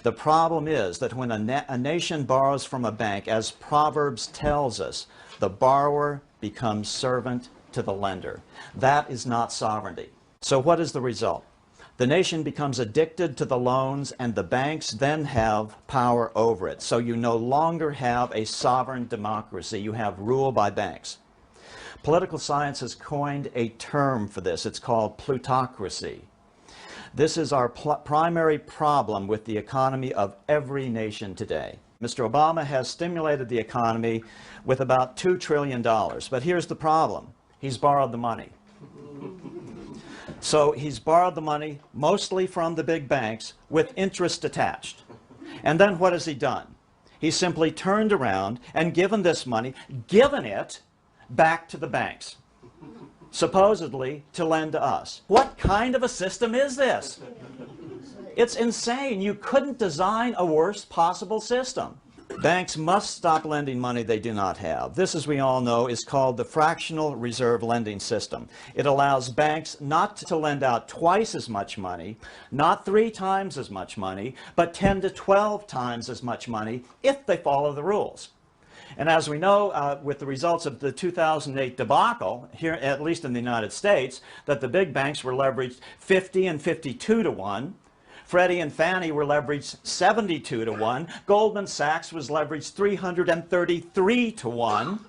The problem is that when a nation borrows from a bank, as Proverbs tells us, the borrower becomes servant to the lender. That is not sovereignty. So what is the result? The nation becomes addicted to the loans, and the banks then have power over it. So you no longer have a sovereign democracy. You have rule by banks. Political science has coined a term for this. It's called plutocracy. This is our primary problem with the economy of every nation today. Mr. Obama has stimulated the economy with about $2 trillion. But here's the problem. He's borrowed the money. So he's borrowed the money mostly from the big banks with interest attached. And then what has he done? He simply turned around and given this money, given it back to the banks, supposedly to lend to us. What kind of a system is this? It's insane. You couldn't design a worse possible system. Banks must stop lending money they do not have. This, as we all know, is called the fractional reserve lending system. It allows banks not to lend out twice as much money, not 3 times as much money, but 10 to 12 times as much money if they follow the rules. And as we know, with the results of the 2008 debacle, here, at least in the United States, that the big banks were leveraged 50 and 52 to 1. Freddie and Fannie were leveraged 72 to 1. Goldman Sachs was leveraged 333 to 1.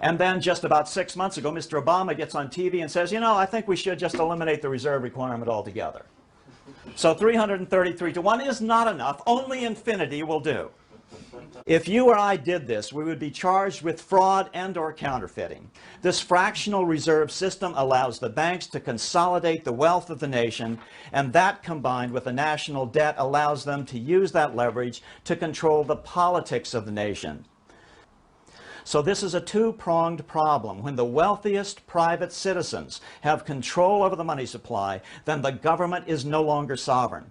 And then just about 6 months ago, Mr. Obama gets on TV and says, you know, I think we should just eliminate the reserve requirement altogether. So 333 to 1 is not enough. Only infinity will do. If you or I did this, we would be charged with fraud and or counterfeiting. This fractional reserve system allows the banks to consolidate the wealth of the nation, and that combined with the national debt allows them to use that leverage to control the politics of the nation. So this is a two-pronged problem. When the wealthiest private citizens have control over the money supply, then the government is no longer sovereign.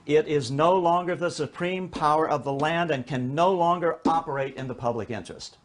It is no longer the supreme power of the land and can no longer operate in the public interest.